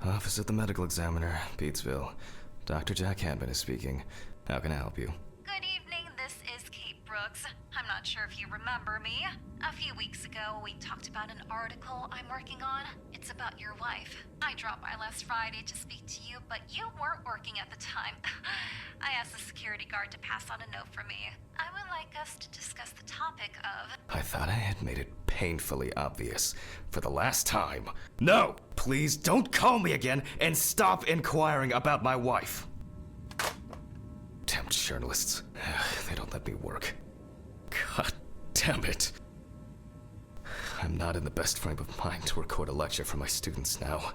Office of the Medical Examiner, Beatsville. Dr. Jack Handman is speaking. How can I help you? Good evening, this is Kate Brooks. I'm not sure if you remember me. A few weeks ago, we talked about an article I'm working on. It's about your wife. I dropped by last Friday to speak to you, but you weren't working at the time. I asked the security guard to pass on a note for me. I would like us to discuss the topic of... I thought I had made it painfully obvious for the last time. No! Please don't call me again and stop inquiring about my wife. Damn journalists. They don't let me work. God damn it. I'm not in the best frame of mind to record a lecture for my students now.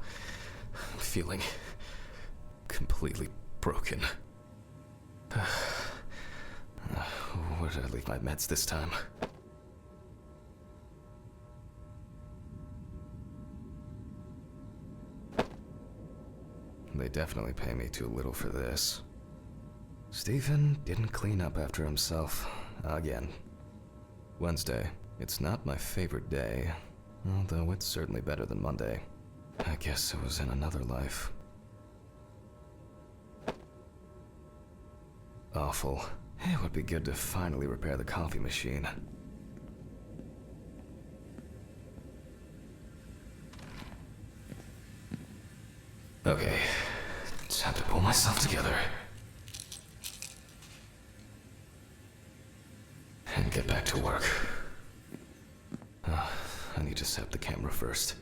I'm feeling completely broken. Where did I leave my meds this time? They definitely pay me too little for this. Stephen didn't clean up after himself again. Wednesday. It's not my favorite day, although it's certainly better than Monday. I guess it was in another life. Awful. It would be good to finally repair the coffee machine. Okay, time to pull myself together. And get back to work. I need to set up the camera first.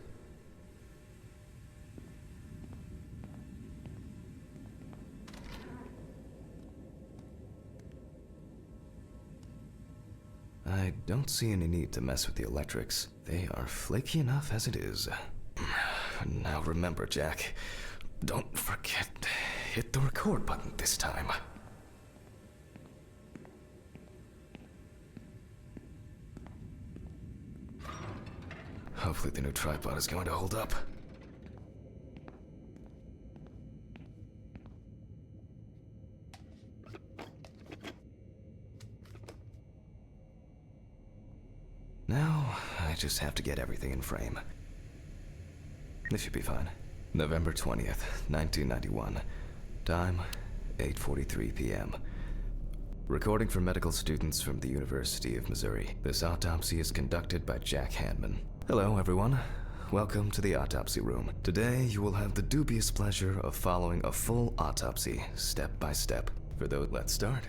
I don't see any need to mess with the electrics. They are flaky enough as it is. Now remember, Jack, don't forget to hit the record button this time. Hopefully the new tripod is going to hold up. Now, I just have to get everything in frame. This should be fine. November 20th, 1991. Time, 8:43 p.m. Recording for medical students from the University of Missouri. This autopsy is conducted by Jack Handman. Hello, everyone. Welcome to the autopsy room. Today, you will have the dubious pleasure of following a full autopsy, step by step. For those, let's start.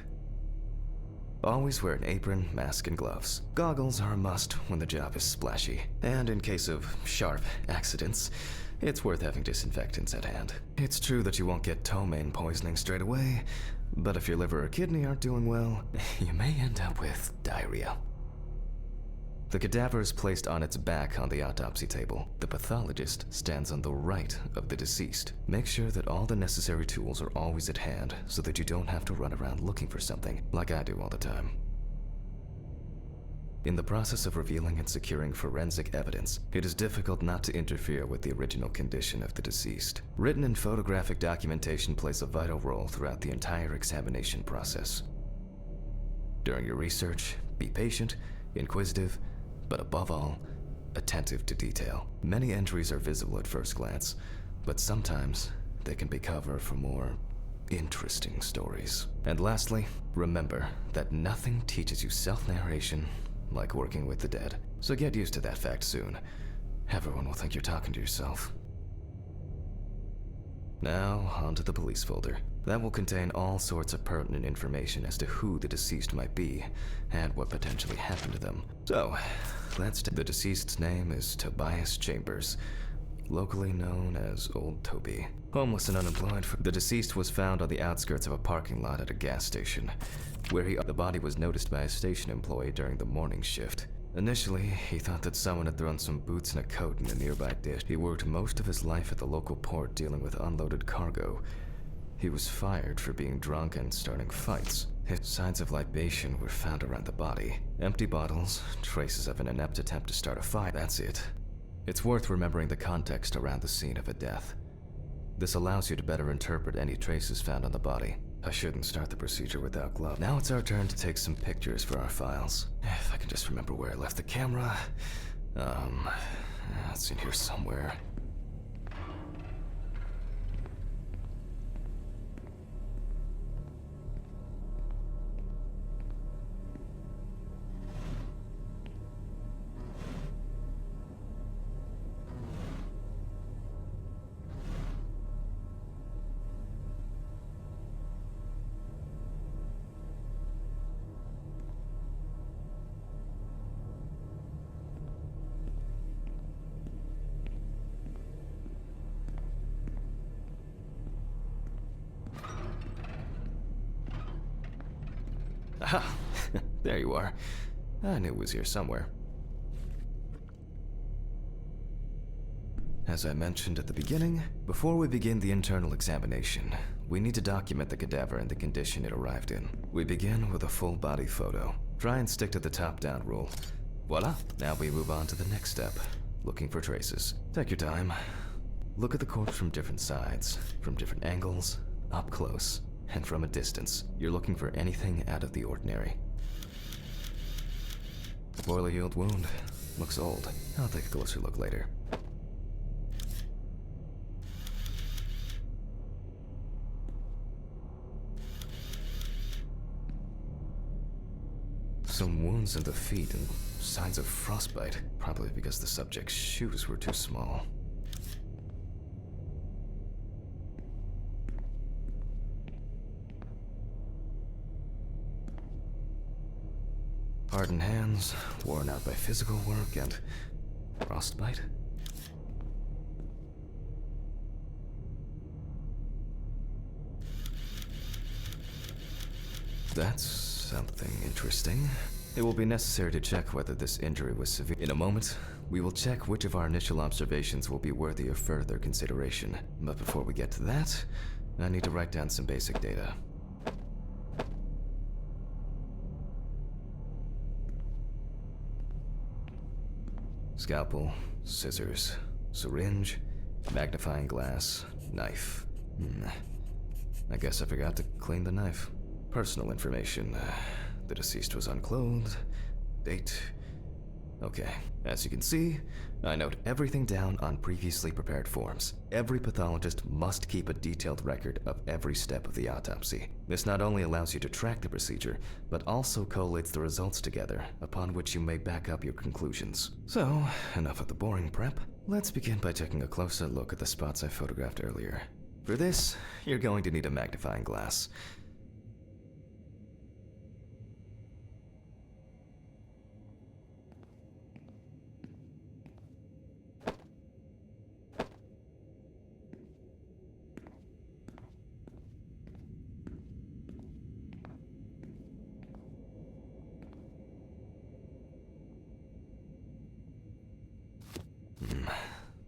Always wear an apron, mask, and gloves. Goggles are a must when the job is splashy. And in case of sharp accidents, it's worth having disinfectants at hand. It's true that you won't get ptomaine poisoning straight away, but if your liver or kidney aren't doing well, you may end up with diarrhea. The cadaver is placed on its back on the autopsy table. The pathologist stands on the right of the deceased. Make sure that all the necessary tools are always at hand so that you don't have to run around looking for something, like I do all the time. In the process of revealing and securing forensic evidence, it is difficult not to interfere with the original condition of the deceased. Written and photographic documentation plays a vital role throughout the entire examination process. During your research, be patient, inquisitive, but above all, attentive to detail. Many entries are visible at first glance, but sometimes they can be cover for more interesting stories. And lastly, remember that nothing teaches you self-narration like working with the dead. So get used to that fact soon. Everyone will think you're talking to yourself. Now, onto the police folder. That will contain all sorts of pertinent information as to who the deceased might be and what potentially happened to them. So, the deceased's name is Tobias Chambers, locally known as Old Toby. Homeless and unemployed, the deceased was found on the outskirts of a parking lot at a gas station, where the body was noticed by a station employee during the morning shift. Initially, he thought that someone had thrown some boots and a coat in a nearby ditch. He worked most of his life at the local port dealing with unloaded cargo. He was fired for being drunk and starting fights. Signs of libation were found around the body. Empty bottles, traces of an inept attempt to start a fire. That's it. It's worth remembering the context around the scene of a death. This allows you to better interpret any traces found on the body. I shouldn't start the procedure without gloves. Now it's our turn to take some pictures for our files. If I can just remember where I left the camera. It's in here somewhere. Ha! There you are. I knew it was here somewhere. As I mentioned at the beginning, before we begin the internal examination, we need to document the cadaver and the condition it arrived in. We begin with a full body photo. Try and stick to the top-down rule. Voila! Now we move on to the next step, looking for traces. Take your time. Look at the corpse from different sides, from different angles, up close, and from a distance. You're looking for anything out of the ordinary. Poorly healed wound. Looks old. I'll take a closer look later. Some wounds in the feet and signs of frostbite, probably because the subject's shoes were too small. Hardened hands, worn out by physical work, and frostbite? That's something interesting. It will be necessary to check whether this injury was severe. In a moment, we will check which of our initial observations will be worthy of further consideration. But before we get to that, I need to write down some basic data. Scalpel, scissors, syringe, magnifying glass, knife. I guess I forgot to clean the knife. Personal information. The deceased was unclothed. Date. Okay, as you can see, I note everything down on previously prepared forms. Every pathologist must keep a detailed record of every step of the autopsy. This not only allows you to track the procedure, but also collates the results together, upon which you may back up your conclusions. So, enough of the boring prep. Let's begin by taking a closer look at the spots I photographed earlier. For this, you're going to need a magnifying glass.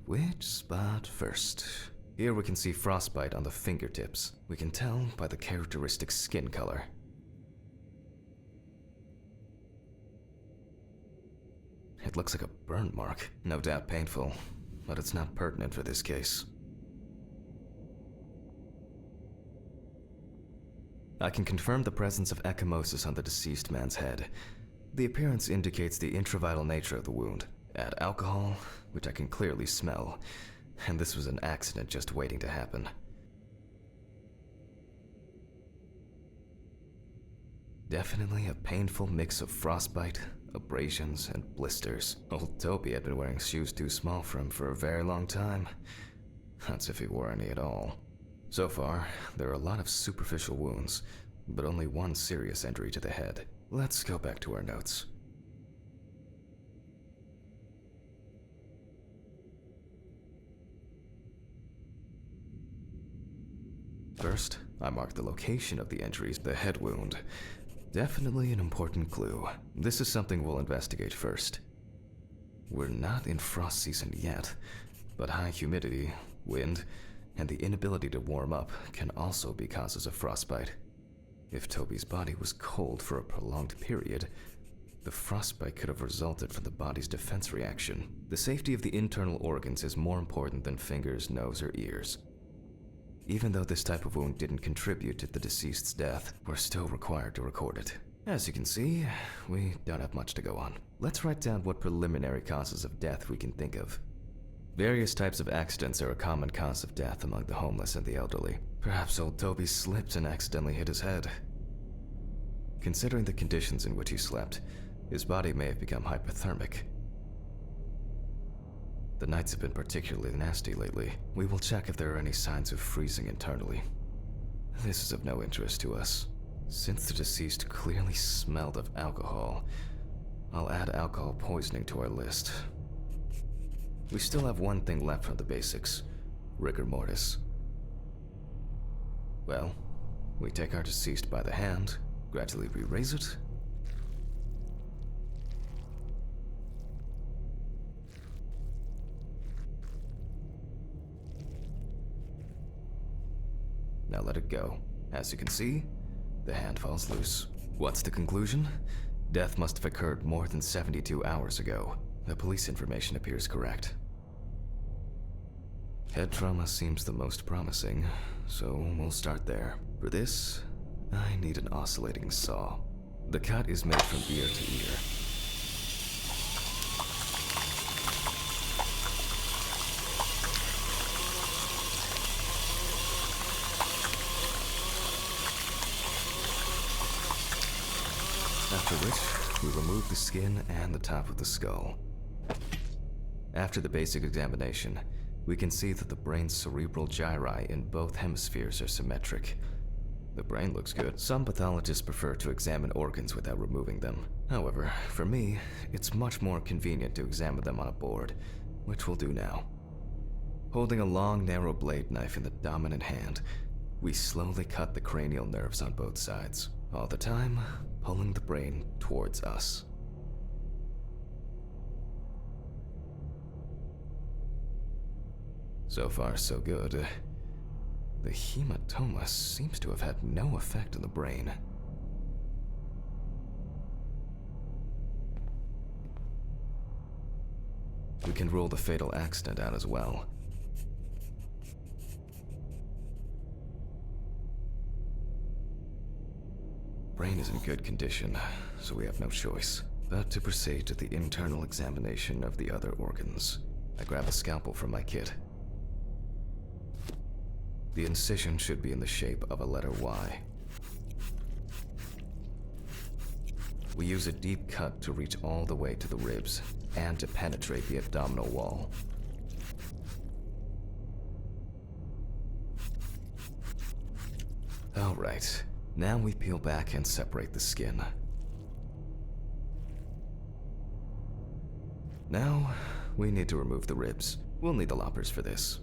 Which spot first? Here we can see frostbite on the fingertips. We can tell by the characteristic skin color. It looks like a burn mark. No doubt painful, but it's not pertinent for this case. I can confirm the presence of ecchymosis on the deceased man's head. The appearance indicates the intravital nature of the wound. Add alcohol, which I can clearly smell, and this was an accident just waiting to happen. Definitely a painful mix of frostbite, abrasions, and blisters. Old Toby had been wearing shoes too small for him for a very long time. That's if he wore any at all. So far, there are a lot of superficial wounds, but only one serious injury to the head. Let's go back to our notes. First, I marked the location of the injuries, the head wound. Definitely an important clue. This is something we'll investigate first. We're not in frost season yet, but high humidity, wind, and the inability to warm up can also be causes of frostbite. If Toby's body was cold for a prolonged period, the frostbite could have resulted from the body's defense reaction. The safety of the internal organs is more important than fingers, nose, or ears. Even though this type of wound didn't contribute to the deceased's death, we're still required to record it. As you can see, we don't have much to go on. Let's write down what preliminary causes of death we can think of. Various types of accidents are a common cause of death among the homeless and the elderly. Perhaps old Toby slipped and accidentally hit his head. Considering the conditions in which he slept, his body may have become hypothermic. The nights have been particularly nasty lately. We will check if there are any signs of freezing internally. This is of no interest to us. Since the deceased clearly smelled of alcohol, I'll add alcohol poisoning to our list. We still have one thing left from the basics: rigor mortis. Well, we take our deceased by the hand, Gradually re-raise it. Now let it go. As you can see, the hand falls loose. What's the conclusion? Death must have occurred more than 72 hours ago. The police information appears correct. Head trauma seems the most promising, so we'll start there. For this, I need an oscillating saw. The cut is made from ear to ear. After which, we remove the skin and the top of the skull. After the basic examination, we can see that the brain's cerebral gyri in both hemispheres are symmetric. The brain looks good. Some pathologists prefer to examine organs without removing them. However, for me, it's much more convenient to examine them on a board, which we'll do now. Holding a long, narrow blade knife in the dominant hand, we slowly cut the cranial nerves on both sides, all the time pulling the brain towards us. So far, so good. The hematoma seems to have had no effect on the brain. We can rule the fatal accident out as well. Brain is in good condition, so we have no choice but to proceed to the internal examination of the other organs. I grab a scalpel from my kit. The incision should be in the shape of a letter Y. We use a deep cut to reach all the way to the ribs and to penetrate the abdominal wall. All right, now we peel back and separate the skin. Now, we need to remove the ribs. We'll need the loppers for this.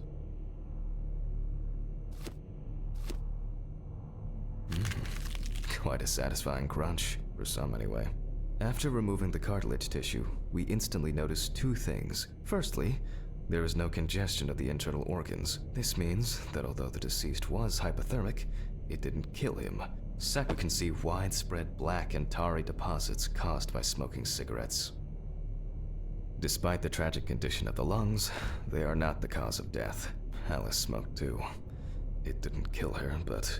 Quite a satisfying crunch, for some anyway. After removing the cartilage tissue, we instantly notice two things. Firstly, there is no congestion of the internal organs. This means that although the deceased was hypothermic, it didn't kill him. Second, we can see widespread black and tarry deposits caused by smoking cigarettes. Despite the tragic condition of the lungs, they are not the cause of death. Alice smoked too. It didn't kill her, but...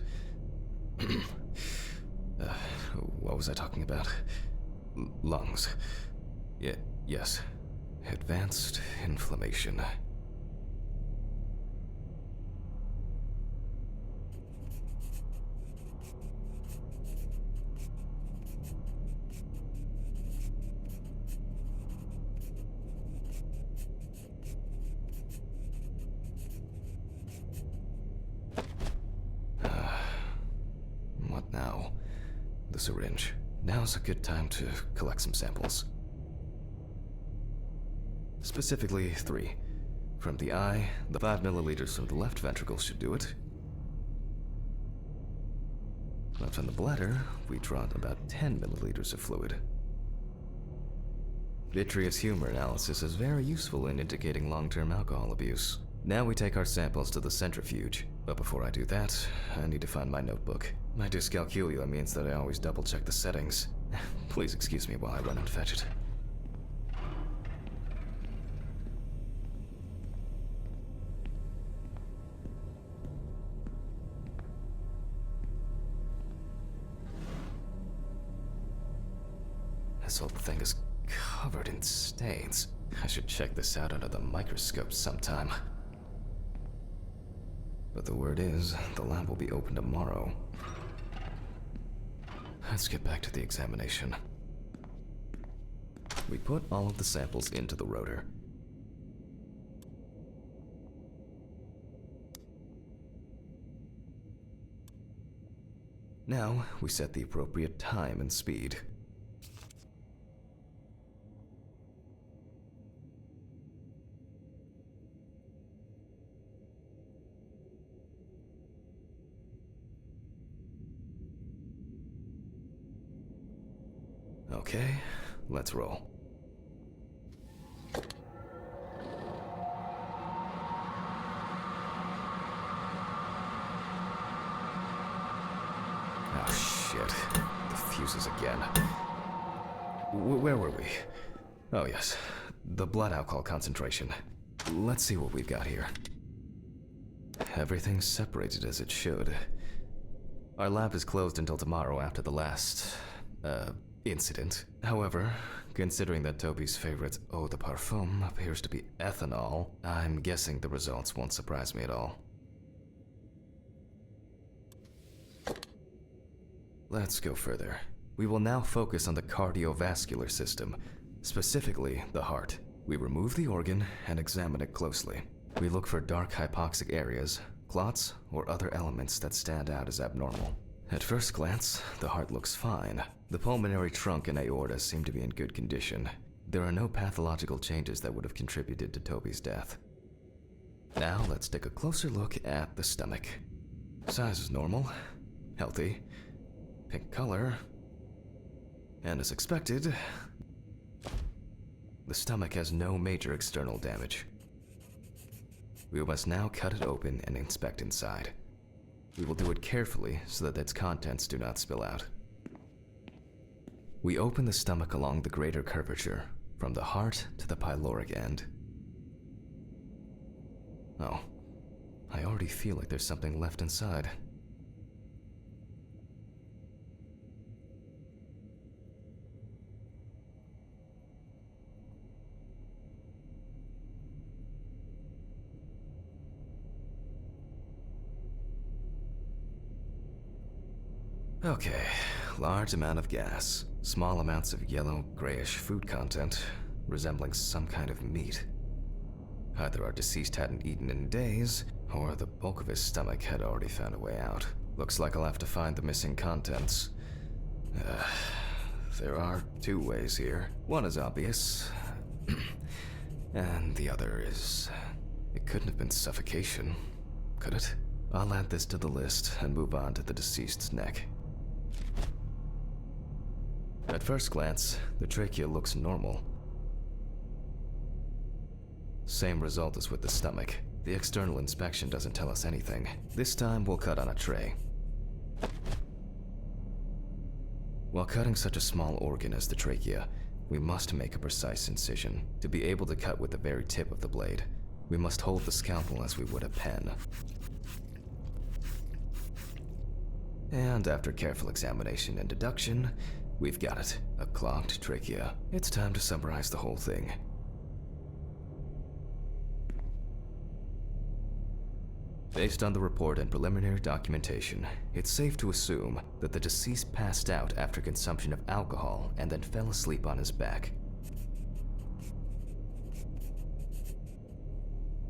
what was I talking about? Lungs. Yes. Advanced inflammation. What now? The syringe. Now's a good time to collect some samples. Specifically 3. From the eye, the 5 milliliters from the left ventricle should do it. But from the bladder, we draw about 10 milliliters of fluid. Vitreous humor analysis is very useful in indicating long-term alcohol abuse. Now we take our samples to the centrifuge. But before I do that, I need to find my notebook. My dyscalculia means that I always double-check the settings. Please excuse me while I run and fetch it. This whole thing is covered in stains. I should check this out under the microscope sometime. But the word is, the lab will be open tomorrow. Let's get back to the examination. We put all of the samples into the rotor. Now, we set the appropriate time and speed. Okay, let's roll. Oh shit, the fuses again. Where were we? Oh yes, the blood alcohol concentration. Let's see what we've got here. Everything's separated as it should. Our lab is closed until tomorrow after the last, incident. However, considering that Toby's favorite eau de parfum appears to be ethanol, I'm guessing the results won't surprise me at all. Let's go further. We will now focus on the cardiovascular system, specifically the heart. We remove the organ and examine it closely. We look for dark hypoxic areas, clots, or other elements that stand out as abnormal. At first glance, the heart looks fine. The pulmonary trunk and aorta seem to be in good condition. There are no pathological changes that would have contributed to Toby's death. Now let's take a closer look at the stomach. Size is normal, healthy, pink color, and as expected, the stomach has no major external damage. We must now cut it open and inspect inside. We will do it carefully so that its contents do not spill out. We open the stomach along the greater curvature, from the heart to the pyloric end. Oh, I already feel like there's something left inside. Okay, large amount of gas, small amounts of yellow, grayish food content, resembling some kind of meat. Either our deceased hadn't eaten in days, or the bulk of his stomach had already found a way out. Looks like I'll have to find the missing contents. There are two ways here. One is obvious, and the other is... It couldn't have been suffocation, could it? I'll add this to the list and move on to the deceased's neck. At first glance, the trachea looks normal. Same result as with the stomach. The external inspection doesn't tell us anything. This time we'll cut on a tray. While cutting such a small organ as the trachea, we must make a precise incision. To be able to cut with the very tip of the blade, we must hold the scalpel as we would a pen. And after careful examination and deduction, we've got it, a clogged trachea. It's time to summarize the whole thing. Based on the report and preliminary documentation, it's safe to assume that the deceased passed out after consumption of alcohol and then fell asleep on his back.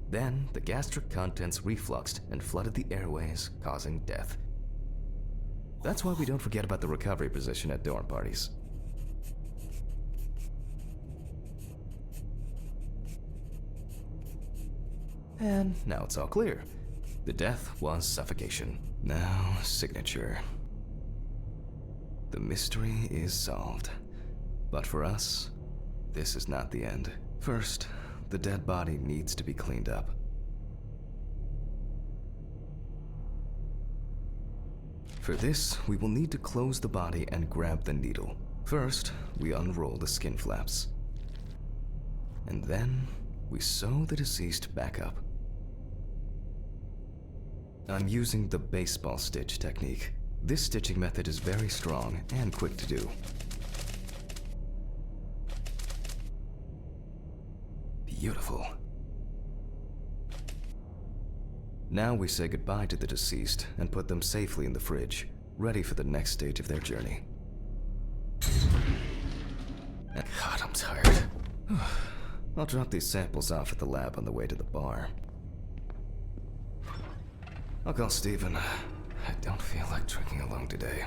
Then, the gastric contents refluxed and flooded the airways, causing death. That's why we don't forget about the recovery position at dorm parties. And now it's all clear. The death was suffocation. Now, signature. The mystery is solved. But for us, this is not the end. First, the dead body needs to be cleaned up. For this, we will need to close the body and grab the needle. First, we unroll the skin flaps. And then, we sew the deceased back up. I'm using the baseball stitch technique. This stitching method is very strong and quick to do. Beautiful. Now we say goodbye to the deceased and put them safely in the fridge, ready for the next stage of their journey. God, I'm tired. I'll drop these samples off at the lab on the way to the bar. I'll call Steven. I don't feel like drinking alone today.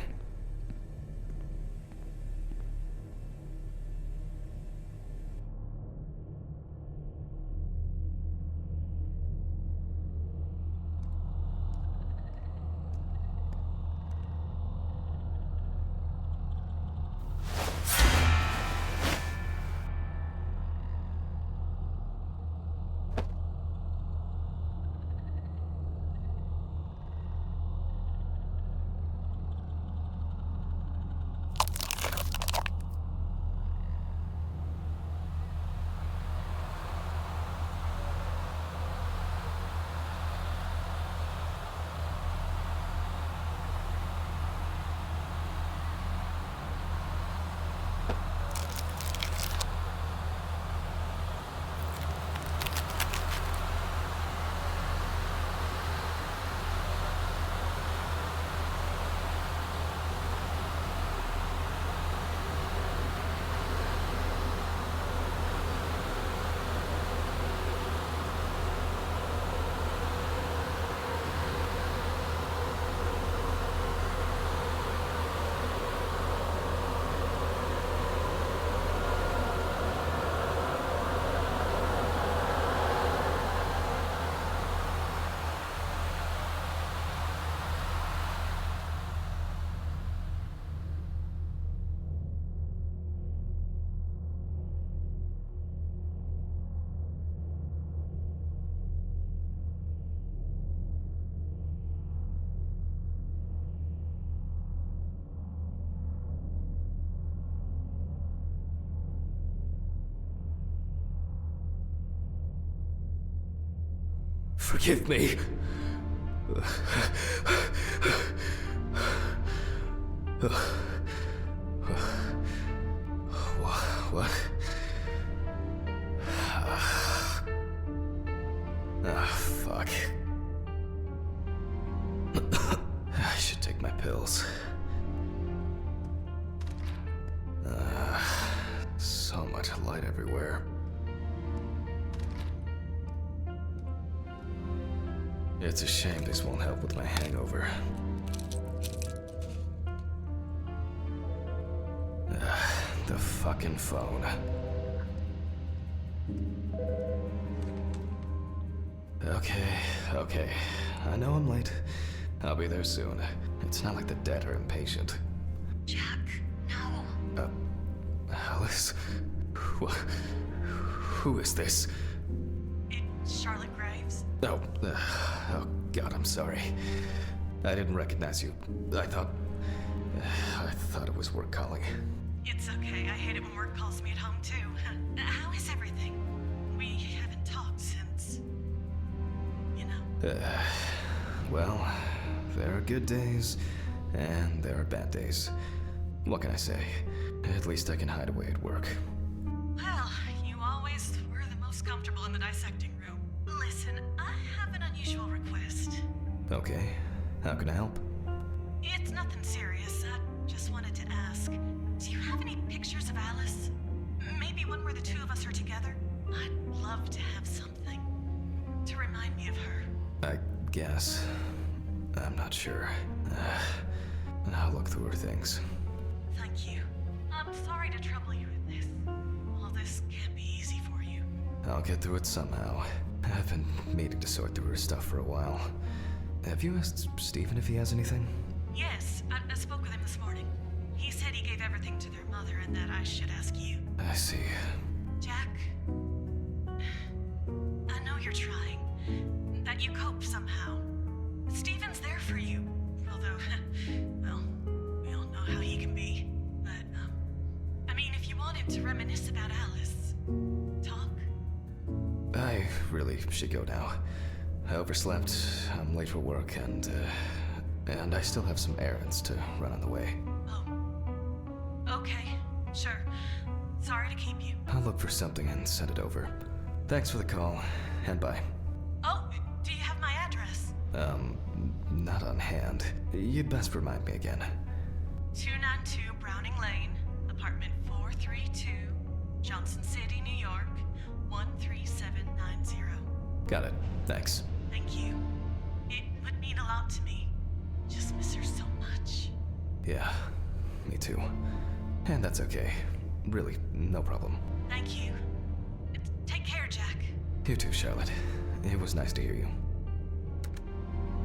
Forgive me. What? Fuck. I should take my pills. So much light everywhere. It's a shame this won't help with my hangover. The fucking phone. Okay. I know I'm late. I'll be there soon. It's not like the dead are impatient. Jack, no. Alice? Who is this? It's Charlotte Graves. Oh God, I'm sorry. I didn't recognize you. I thought it was work calling. It's okay. I hate it when work calls me at home, too. How is everything? We haven't talked since... Well, there are good days, and there are bad days. What can I say? At least I can hide away at work. Well, you always were the most comfortable in the dissecting room. Listen, I have an unusual request. Okay, how can I help? It's nothing serious. I just wanted to ask, do you have any pictures of Alice? Maybe one where the two of us are together? I'd love to have something to remind me of her. I guess. I'm not sure. I'll look through her things. Thank you. I'm sorry to trouble you with this. All this can't be easy for you. I'll get through it somehow. I've been meaning to sort through her stuff for a while. Have you asked Stephen if he has anything? Yes, I spoke with him this morning. He said he gave everything to their mother and that I should ask you. I see. Jack, I know you're trying. That you cope somehow. Stephen's there for you. Although, well, we all know how he can be. But, I mean, if you want him to reminisce about Alice, talk. I really should go now. I overslept, I'm late for work, and I still have some errands to run on the way. Oh. Okay, sure. Sorry to keep you. I'll look for something and send it over. Thanks for the call, and bye. Oh, do you have my address? Not on hand. You'd best remind me again. 292 Browning Lane, apartment 432, Johnson City, New York, 13790. Got it. Thanks. Thank you. It would mean a lot to me. Just miss her so much. Yeah, me too. And that's okay. Really, no problem. Thank you. Take care, Jack. You too, Charlotte. It was nice to hear you.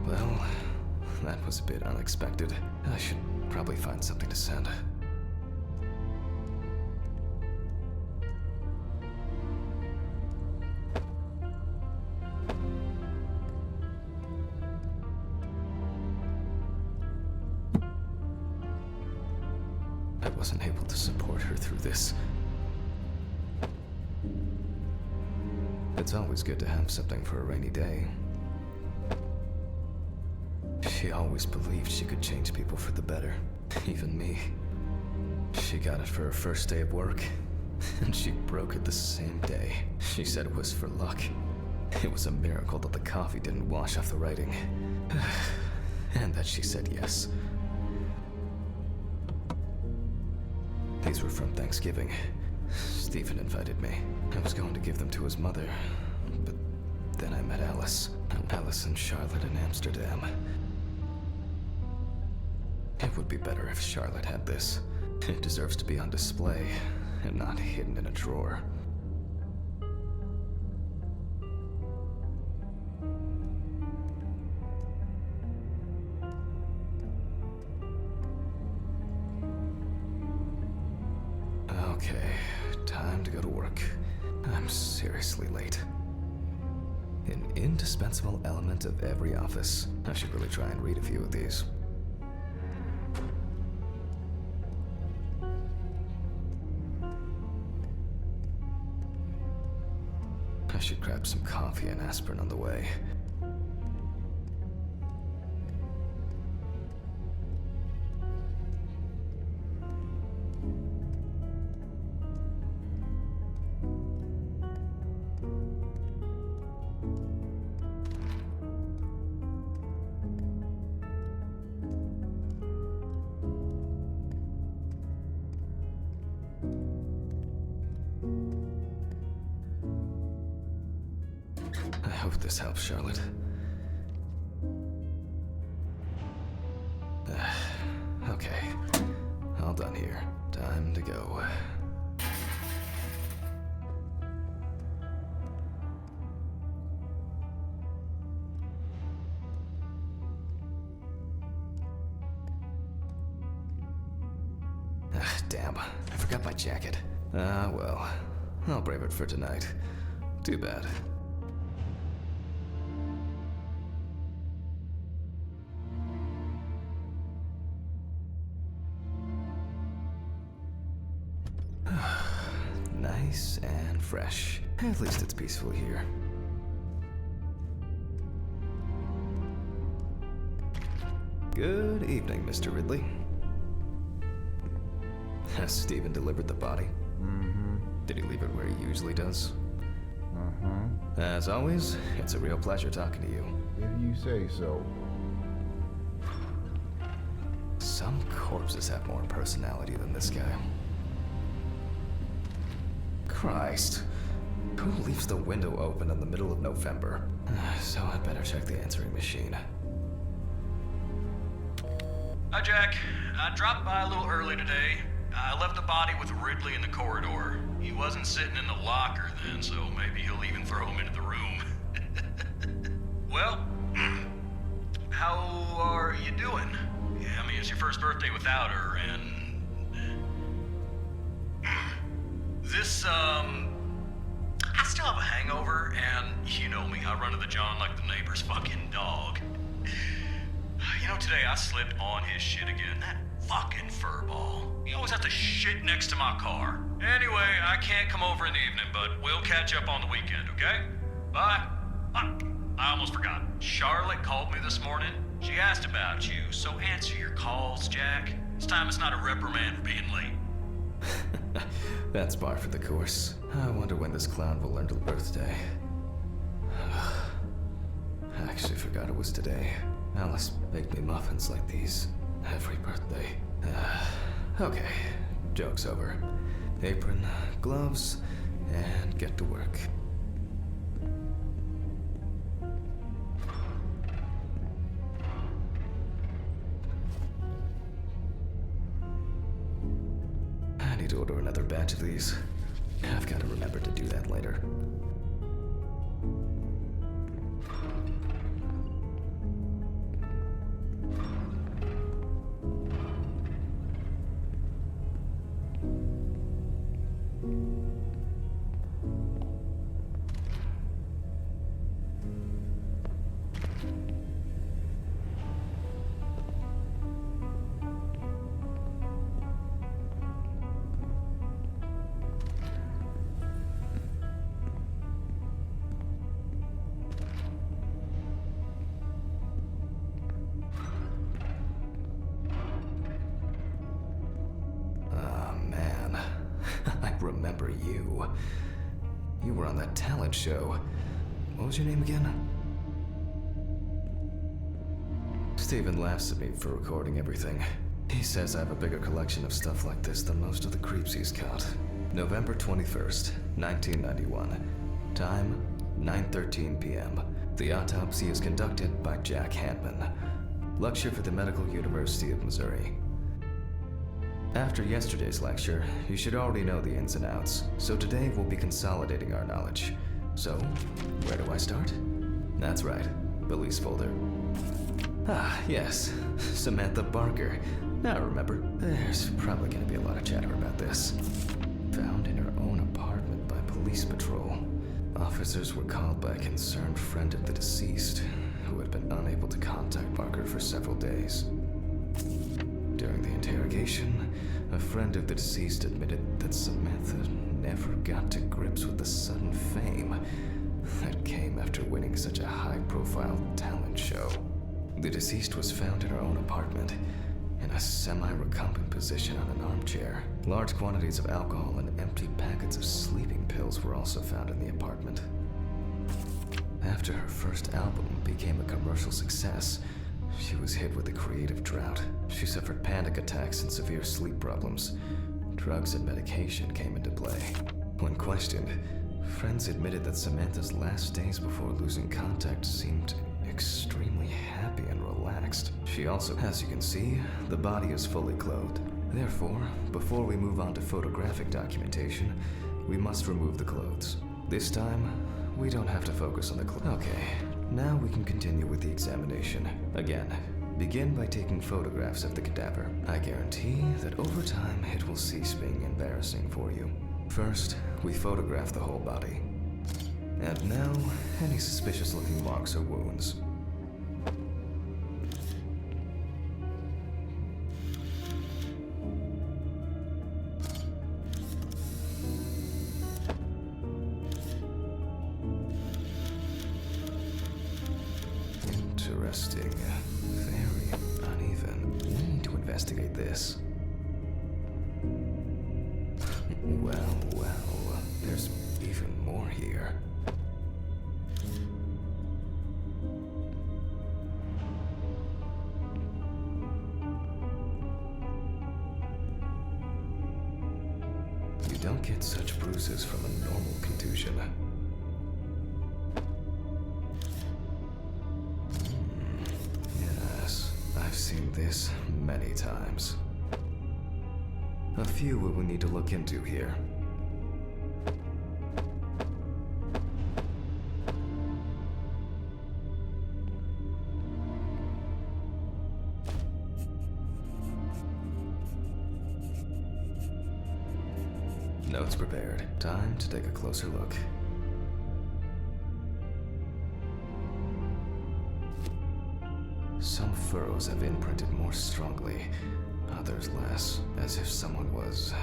Well, that was a bit unexpected. I should probably find something to send. I wasn't able to support her through this. It's always good to have something for a rainy day. She always believed she could change people for the better, even me. She got it for her first day of work, and she broke it the same day. She said it was for luck. It was a miracle that the coffee didn't wash off the writing. And that she said yes. These were from Thanksgiving. Stephen invited me. I was going to give them to his mother, but then I met Alice. Alice and Charlotte in Amsterdam. It would be better if Charlotte had this. It deserves to be on display, and not hidden in a drawer. Okay, time to go to work. I'm seriously late. An indispensable element of every office. I should really try and read a few of these. I should grab some coffee and aspirin on the way. I hope this helps, Charlotte. Okay. All done here. Time to go. Damn, I forgot my jacket. Well, I'll brave it for tonight. Too bad. Nice and fresh. At least it's peaceful here. Good evening, Mr. Ridley. Has Steven delivered the body? Mm-hmm. Did he leave it where he usually does? Uh-huh. As always, it's a real pleasure talking to you. If you say so. Some corpses have more personality than this guy. Christ. Who leaves the window open in the middle of November? So I better check the answering machine. Hi, Jack. I dropped by a little early today. I left the body with Ridley in the corridor. He wasn't sitting in the locker then, so maybe he'll even throw him into the room. Well, how are you doing? Yeah, I mean, it's your first birthday without her, and... This, I still have a hangover, and you know me, I run to the John like the neighbor's fucking dog. You know, today I slipped on his shit again. That fucking furball. He always has to shit next to my car. Anyway, I can't come over in the evening, but we'll catch up on the weekend, okay? Bye. I almost forgot. Charlotte called me this morning. She asked about you, so answer your calls, Jack. This time it's not a reprimand for being late. That's par for the course. I wonder when this clown will learn to birthday. I actually forgot it was today. Alice baked me muffins like these every birthday. Okay, joke's over. Apron, gloves, and get to work. I need to order another batch of these. I've got to remember to do that later. Remember you. You were on that talent show. What was your name again? Steven laughs at me for recording everything. He says I have a bigger collection of stuff like this than most of the creeps he's caught. November 21st, 1991. Time, 9:13 p.m. The autopsy is conducted by Jack Handman. Lecture for the Medical University of Missouri. After yesterday's lecture, you should already know the ins and outs, so today we'll be consolidating our knowledge. So, where do I start? That's right, police folder. Ah, yes, Samantha Barker. Now remember, there's probably gonna be a lot of chatter about this. Found in her own apartment by police patrol. Officers were called by a concerned friend of the deceased, who had been unable to contact Barker for several days. During the interrogation, a friend of the deceased admitted that Samantha never got to grips with the sudden fame that came after winning such a high-profile talent show. The deceased was found in her own apartment, in a semi-recumbent position on an armchair. Large quantities of alcohol and empty packets of sleeping pills were also found in the apartment. After her first album became a commercial success, she was hit with a creative drought. She suffered panic attacks and severe sleep problems. Drugs and medication came into play. When questioned, Friends admitted that Samantha's last days before losing contact seemed extremely happy and relaxed. She also, as you can see, the body is fully clothed. Therefore, before we move on to photographic documentation, we must remove the clothes. This time, we don't have to focus on the clothes. Okay, now we can continue with the examination. Again, begin by taking photographs of the cadaver. I guarantee that over time, it will cease being embarrassing for you. First, we photograph the whole body. And now, any suspicious-looking marks or wounds. Interesting. Very uneven. We need to investigate this. Well, there's even more here. You don't get such bruises from a normal contusion. Yes, I've seen this many times. A few we will need to look into here. Notes prepared. Time to take a closer look. Some furrows have imprinted more strongly, others less, as if someone was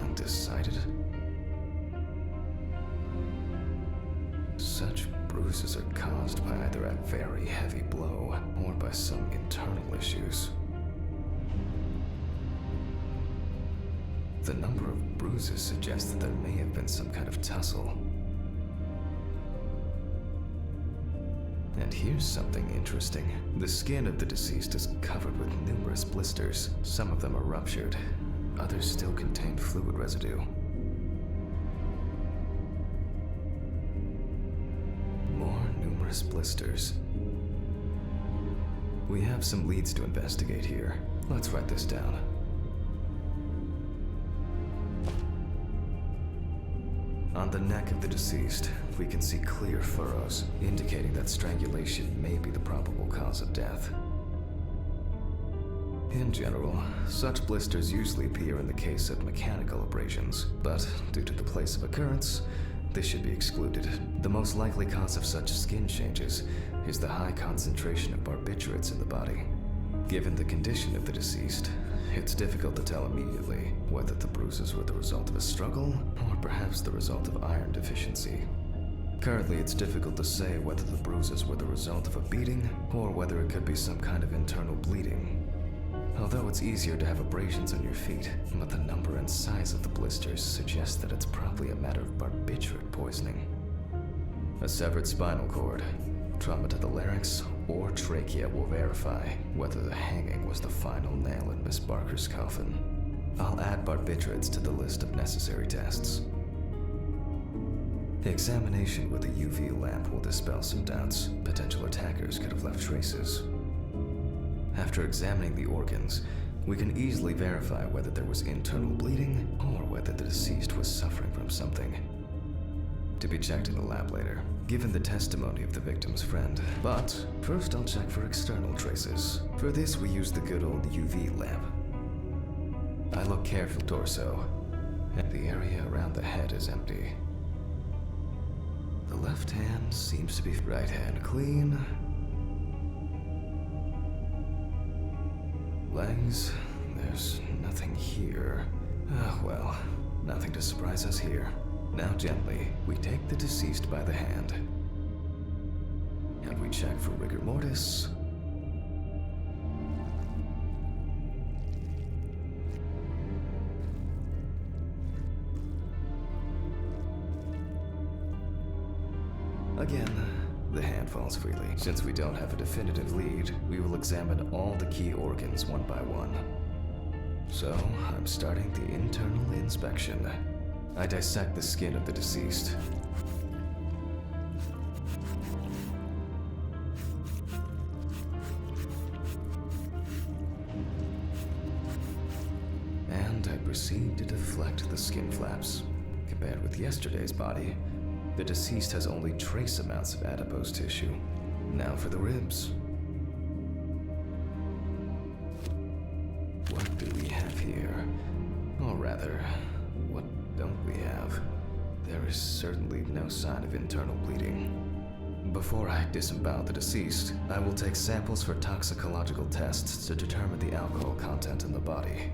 undecided. Such bruises are caused by either a very heavy blow or by some internal issues. The number of bruises suggests that there may have been some kind of tussle. And here's something interesting. The skin of the deceased is covered with numerous blisters. Some of them are ruptured. Others still contain fluid residue. More numerous blisters. We have some leads to investigate here. Let's write this down. On the neck of the deceased, we can see clear furrows, indicating that strangulation may be the probable cause of death. In general, such blisters usually appear in the case of mechanical abrasions, but due to the place of occurrence, this should be excluded. The most likely cause of such skin changes is the high concentration of barbiturates in the body. Given the condition of the deceased, it's difficult to tell immediately whether the bruises were the result of a struggle or perhaps the result of iron deficiency. Currently, it's difficult to say whether the bruises were the result of a beating or whether it could be some kind of internal bleeding. Although it's easier to have abrasions on your feet, but the number and size of the blisters suggests that it's probably a matter of barbiturate poisoning. A severed spinal cord, trauma to the larynx, or trachea will verify whether the hanging was the final nail in Miss Barker's coffin. I'll add barbiturates to the list of necessary tests. The examination with a UV lamp will dispel some doubts. Potential attackers could have left traces. After examining the organs, we can easily verify whether there was internal bleeding or whether the deceased was suffering from something. To be checked in the lab later, given the testimony of the victim's friend. But first I'll check for external traces. For this we use the good old UV lamp. I look carefully torso, and the area around the head is empty. The left hand seems to be right hand clean. Legs, there's nothing here. Well, nothing to surprise us here. Now gently, we take the deceased by the hand. And we check for rigor mortis. Again, the hand falls freely. Since we don't have a definitive lead, we will examine all the key organs one by one. So, I'm starting the internal inspection. I dissect the skin of the deceased. And I proceed to deflect the skin flaps. Compared with yesterday's body, the deceased has only trace amounts of adipose tissue. Now for the ribs. What do we have here? Or rather, what don't we have? There is certainly no sign of internal bleeding. Before I disembowel the deceased, I will take samples for toxicological tests to determine the alcohol content in the body.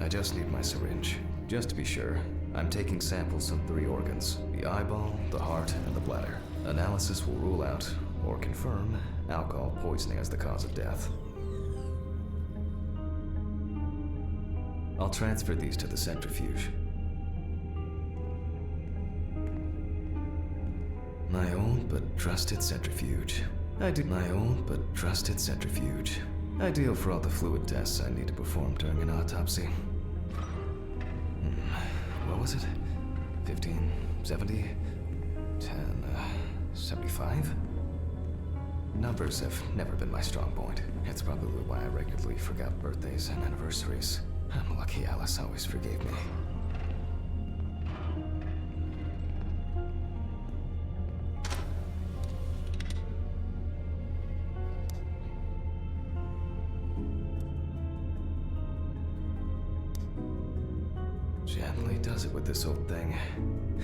I just need my syringe. Just to be sure, I'm taking samples from 3 organs: the eyeball, the heart, and the bladder. Analysis will rule out, or confirm, alcohol poisoning as the cause of death. I'll transfer these to the centrifuge. My old but trusted centrifuge. Ideal for all the fluid tests I need to perform during an autopsy. What was it? 15, 70, 10, 75? Numbers have never been my strong point. It's probably why I regularly forgot birthdays and anniversaries. I'm lucky Alice always forgave me. Gently does it with this old thing.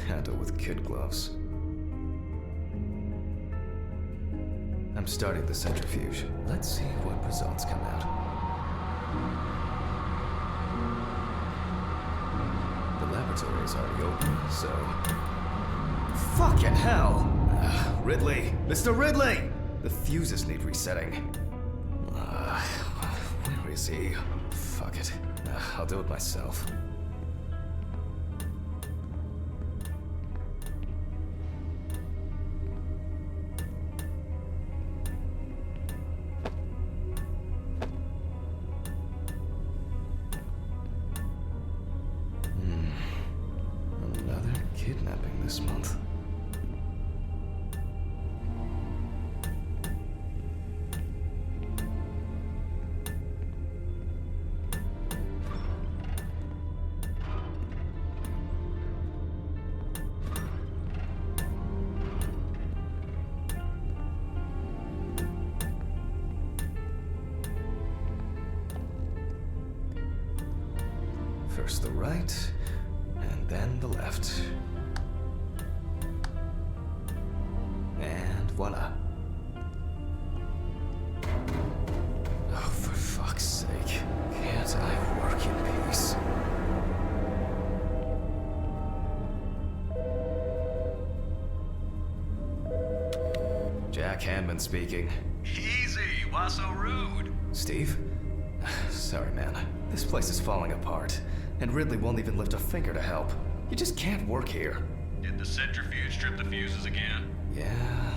Handle with kid gloves. I'm starting the centrifuge. Let's see what results come out. The laboratory is already open, so... Fucking hell! Ridley! Mr. Ridley! The fuses need resetting. Where is he? Fuck it. I'll do it myself. Kidnapping this month. First the right, and then the left. And voila. Oh, for fuck's sake. Can't I work in peace? Jack Hammond speaking. Easy, why so rude? Steve? Sorry, man. This place is falling apart, and Ridley won't even lift a finger to help. You just can't work here. Did the centrifuge strip the fuses again? Yeah,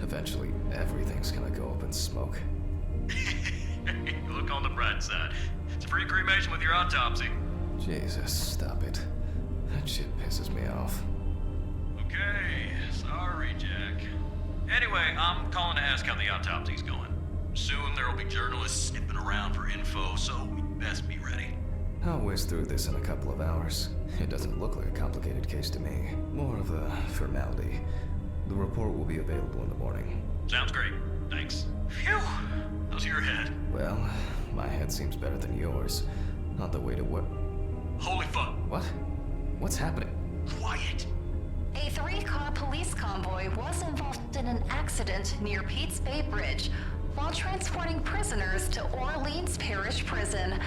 eventually everything's gonna go up in smoke. Look on the bright side. It's a free cremation with your autopsy. Jesus, stop it. That shit pisses me off. Okay, sorry, Jack. Anyway, I'm calling to ask how the autopsy's going. Soon there'll be journalists sniffing around for info, so we best be ready. I'll whiz through this in a couple of hours. It doesn't look like a complicated case to me. More of a formality. The report will be available in the morning. Sounds great. Thanks. Phew! How's your head? Well, my head seems better than yours. On the way to work. Holy fuck! What? What's happening? Quiet! A 3-car police convoy was involved in an accident near Pete's Bay Bridge while transporting prisoners to Orleans Parish Prison.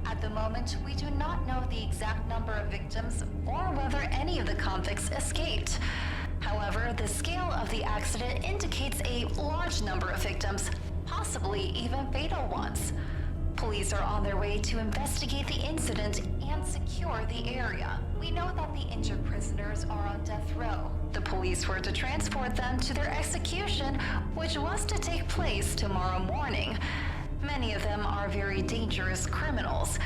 At the moment, we do not know the exact number of victims or whether any of the convicts escaped. However, the scale of the accident indicates a large number of victims, possibly even fatal ones. Police are on their way to investigate the incident and secure the area. We know that the injured prisoners are on death row. The police were to transport them to their execution, which was to take place tomorrow morning. Many of them are very dangerous criminals.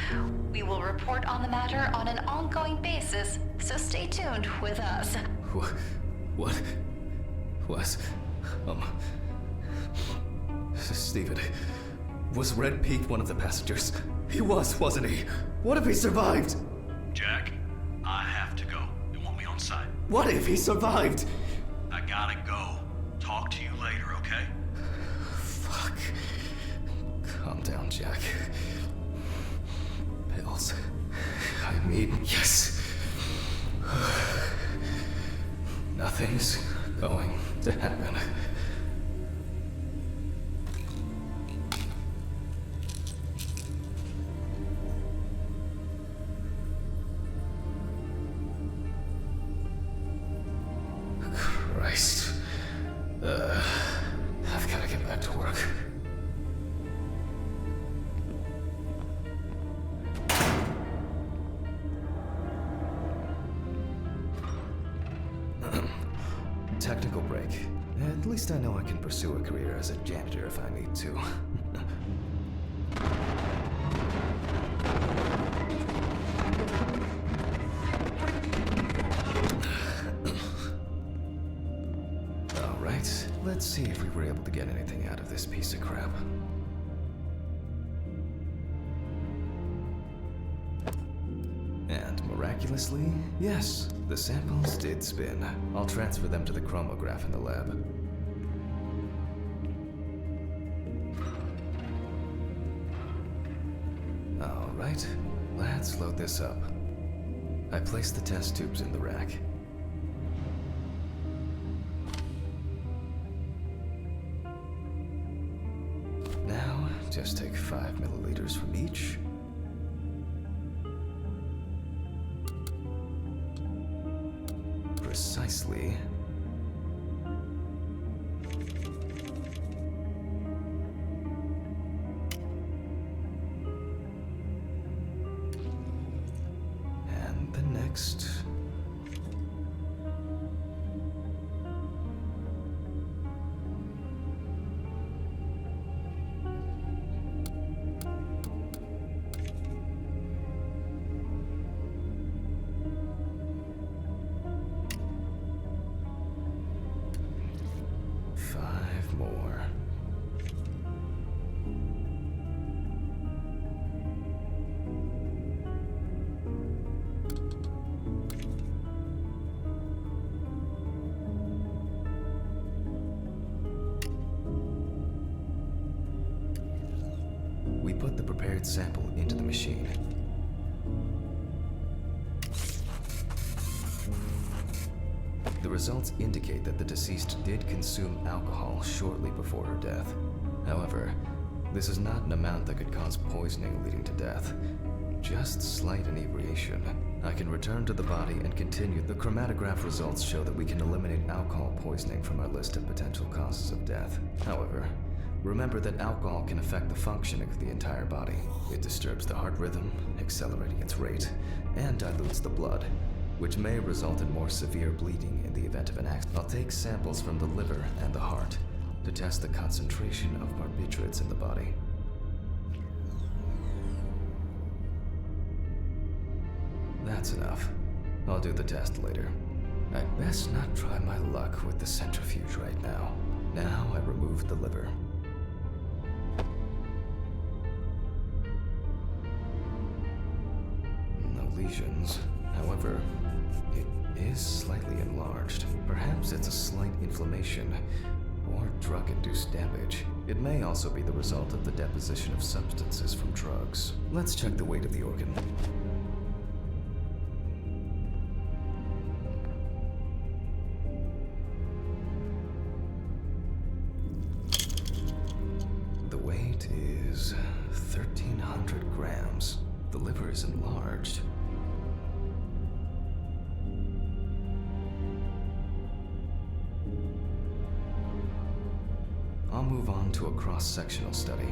We will report on the matter on an ongoing basis, so stay tuned with us. What? Was... Steven... Was Red Pete one of the passengers? He was, wasn't he? What if he survived? Jack, I have to go. They want me on site. What if he survived? I gotta go. Talk to you later, okay? Fuck. Calm down, Jack. Pills. I mean, yes. Nothing's going to happen. Christ. I've got to get back to work. Technical break. At least I know I can pursue a career as a janitor if I need to. Alright, let's see if we were able to get anything out of this piece of crap. And miraculously, yes, the samples did spin. I'll transfer them to the chromograph in the lab. Alright, let's load this up. I placed the test tubes in the rack. Now, just take 5 milliliters from each. Precisely. And the next. More. We put the prepared sample into the machine. The results indicate that the deceased did consume alcohol shortly before her death. However, this is not an amount that could cause poisoning leading to death. Just slight inebriation. I can return to the body and continue. The chromatograph results show that we can eliminate alcohol poisoning from our list of potential causes of death. However, remember that alcohol can affect the functioning of the entire body. It disturbs the heart rhythm, accelerating its rate, and dilutes the blood, which may result in more severe bleeding in the event of an accident. I'll take samples from the liver and the heart to test the concentration of barbiturates in the body. That's enough. I'll do the test later. I'd best not try my luck with the centrifuge right now. Now I removed the liver. No lesions. However, it is slightly enlarged. Perhaps it's a slight inflammation or drug-induced damage. It may also be the result of the deposition of substances from drugs. Let's check the weight of the organ. The weight is 1,300 grams. The liver is enlarged. I'll move on to a cross-sectional study.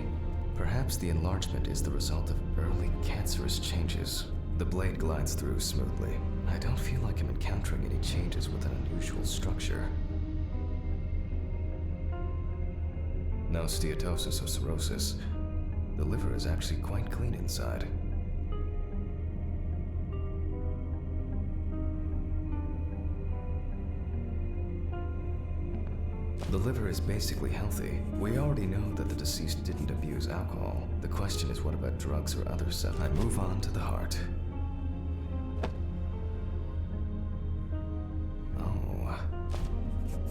Perhaps the enlargement is the result of early cancerous changes. The blade glides through smoothly. I don't feel like I'm encountering any changes with an unusual structure. No steatosis or cirrhosis. The liver is actually quite clean inside. The liver is basically healthy. We already know that the deceased didn't abuse alcohol. The question is, what about drugs or other stuff? I move on to the heart. Oh.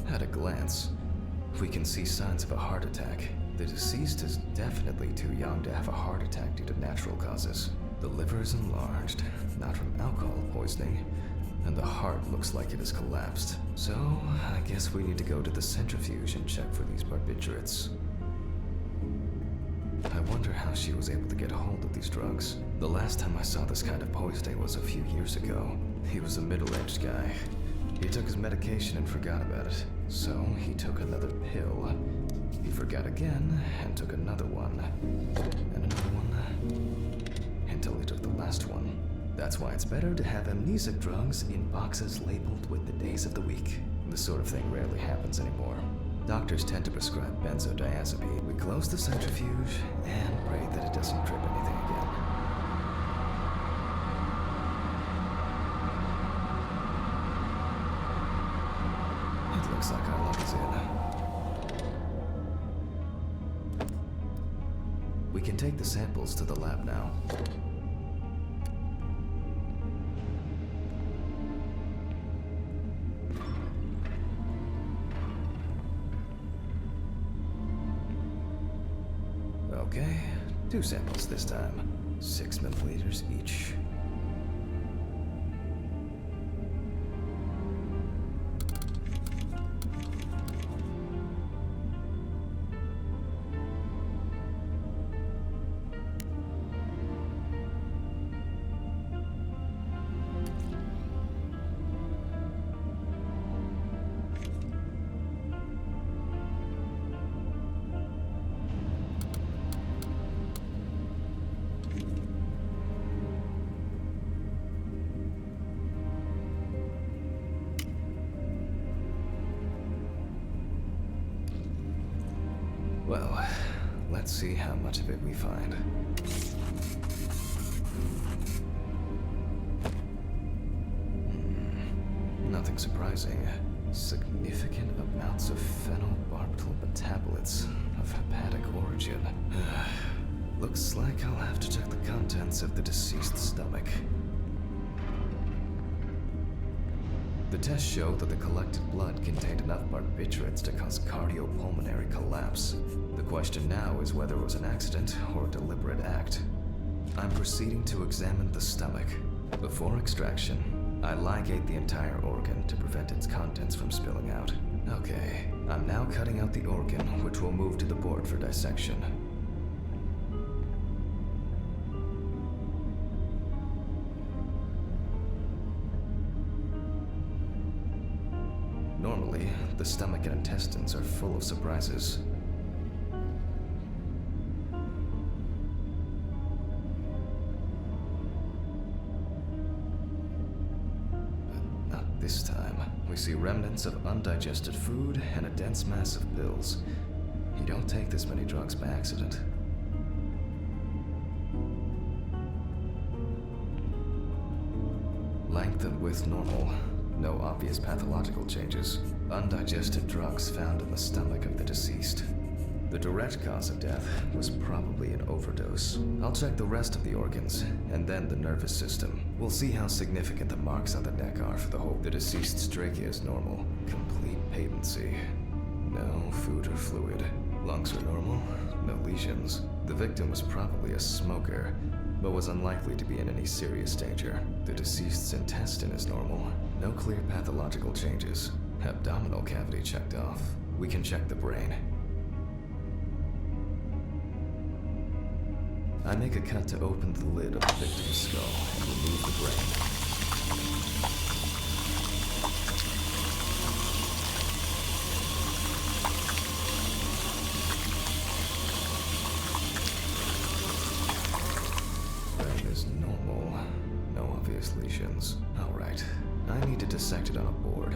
At a glance, we can see signs of a heart attack. The deceased is definitely too young to have a heart attack due to natural causes. The liver is enlarged, not from alcohol poisoning, and the heart looks like it has collapsed. So, I guess we need to go to the centrifuge and check for these barbiturates. I wonder how she was able to get a hold of these drugs. The last time I saw this kind of poisoning was a few years ago. He was a middle-aged guy. He took his medication and forgot about it. So, he took another pill. He forgot again and took another one. And another one. Until he took the last one. That's why it's better to have amnesic drugs in boxes labeled with the days of the week. This sort of thing rarely happens anymore. Doctors tend to prescribe benzodiazepine. We close the centrifuge and pray that it doesn't trip anything again. It looks like our luck is in. We can take the samples to the lab now. Okay, 2 samples this time. 6 milliliters each. Well, let's see how much of it we find. Nothing surprising. Significant amounts of phenobarbital metabolites of hepatic origin. Looks like I'll have to check the contents of the deceased's stomach. The tests showed that the collected blood contained enough barbiturates to cause cardiopulmonary collapse. The question now is whether it was an accident or a deliberate act. I'm proceeding to examine the stomach. Before extraction, I ligate the entire organ to prevent its contents from spilling out. Okay, I'm now cutting out the organ, which will move to the board for dissection. Normally, the stomach and intestines are full of surprises. But not this time. We see remnants of undigested food and a dense mass of pills. You don't take this many drugs by accident. Length and width normal. No obvious pathological changes. Undigested drugs found in the stomach of the deceased. The direct cause of death was probably an overdose. I'll check the rest of the organs, and then the nervous system. We'll see how significant the marks on the neck are for the whole. The deceased's trachea is normal. Complete patency. No food or fluid. Lungs are normal. No lesions. The victim was probably a smoker, but was unlikely to be in any serious danger. The deceased's intestine is normal. No clear pathological changes. Abdominal cavity checked off. We can check the brain. I make a cut to open the lid of the victim's skull and remove the brain. Brain is normal. No obvious lesions. All right. I need to dissect it on a board.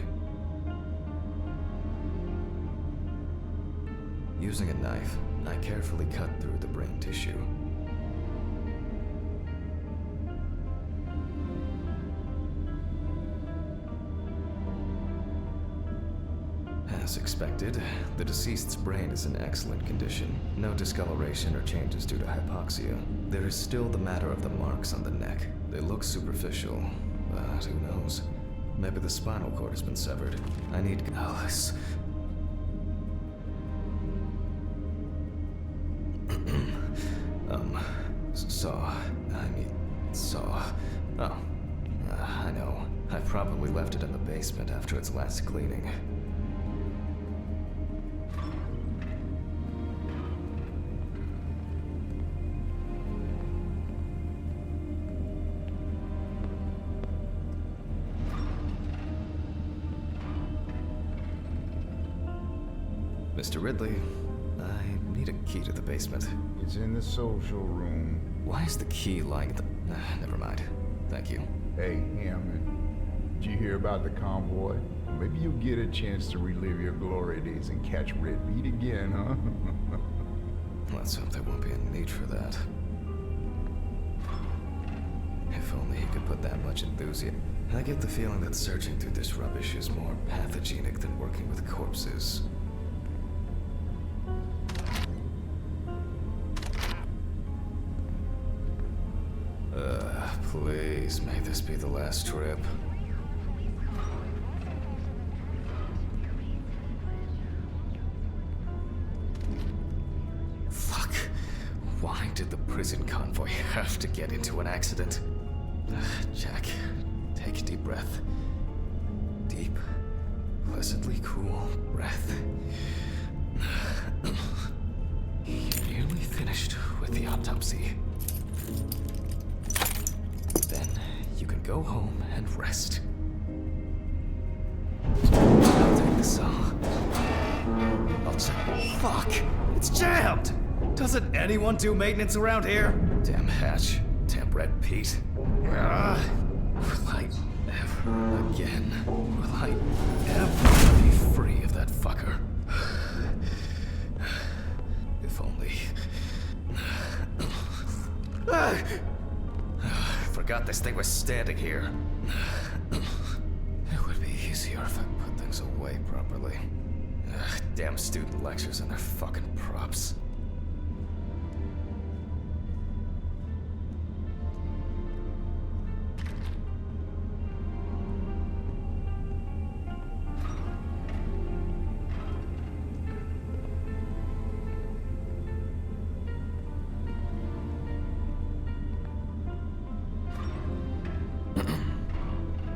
Using a knife, I carefully cut through the brain tissue. As expected, the deceased's brain is in excellent condition. No discoloration or changes due to hypoxia. There is still the matter of the marks on the neck. They look superficial, but who knows? Maybe the spinal cord has been severed. I need Alice. Saw. Oh, I know. I probably left it in the basement after its last cleaning. Mr. Ridley, I need a key to the basement. It's in the social room. Why is the key lying at the... never mind. Thank you. Hey, Hammond. Did you hear about the convoy? Maybe you'll get a chance to relive your glory days and catch Red Meat again, huh? Let's hope there won't be a need for that. If only he could put that much enthusiasm. I get the feeling that searching through this rubbish is more pathogenic than working with corpses. Please, may this be the last trip. Fuck. Why did the prison convoy have to get into an accident? Jack, take a deep breath. Deep, pleasantly cool breath. You're nearly finished with the autopsy. Then you can go home and rest. I'll take the saw. I'll check. Fuck! It's jammed! Doesn't anyone do maintenance around here? Damn hatch. Damn Red Pete. Will I ever again? Will I ever be free of that fucker? If only. Forgot this thing was standing here. It would be easier if I put things away properly. Damn student lectures and their fucking props.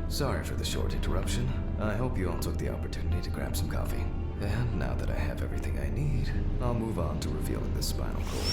Sorry for the short interruption. I hope you all took the opportunity to grab some coffee. And now that I have everything I need, I'll move on to revealing the spinal cord.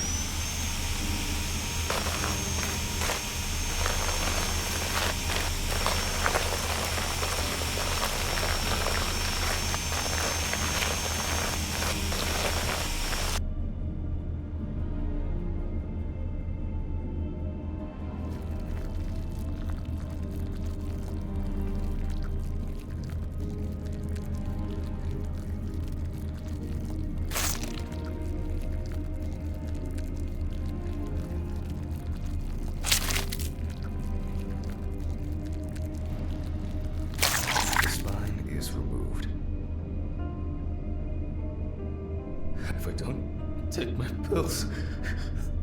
If I don't take my pills,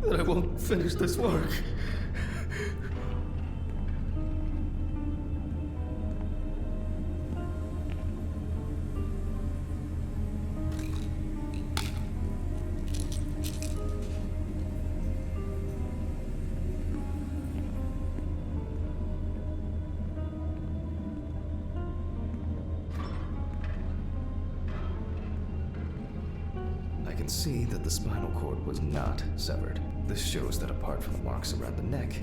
then I won't finish this work. I can see that the spinal cord was not severed. This shows that apart from the marks around the neck,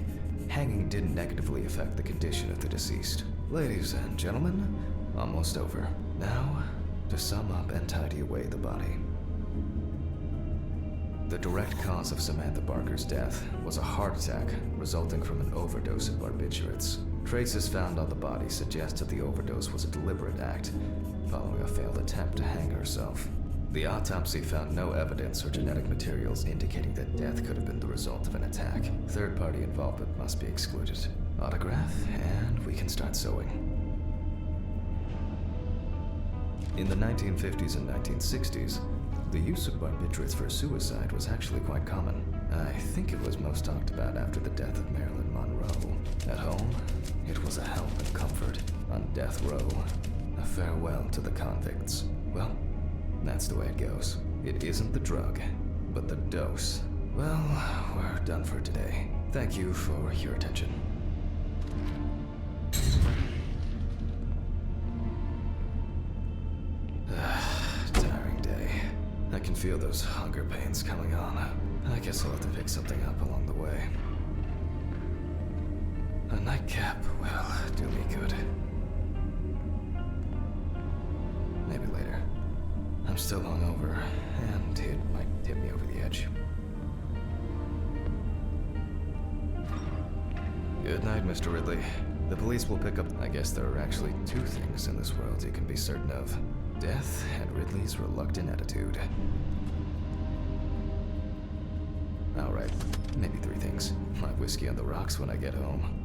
hanging didn't negatively affect the condition of the deceased. Ladies and gentlemen, almost over. Now, to sum up and tidy away the body. The direct cause of Samantha Barker's death was a heart attack resulting from an overdose of barbiturates. Traces found on the body suggest that the overdose was a deliberate act, following a failed attempt to hang herself. The autopsy found no evidence or genetic materials indicating that death could have been the result of an attack. Third-party involvement must be excluded. Autograph, and we can start sewing. In the 1950s and 1960s, the use of barbiturates for suicide was actually quite common. I think it was most talked about after the death of Marilyn Monroe. At home, it was a help and comfort. On death row, a farewell to the convicts. Well, that's the way it goes. It isn't the drug, but the dose. Well, we're done for today. Thank you for your attention. Tiring day. I can feel those hunger pains coming on. I guess I'll have to pick something up along the way. A nightcap will do me good. Maybe later. I'm still hungover, and it might tip me over the edge. Good night, Mr. Ridley. The police will pick up. I guess there are actually two things in this world you can be certain of: death and Ridley's reluctant attitude. Alright, maybe three things. My whiskey on the rocks when I get home.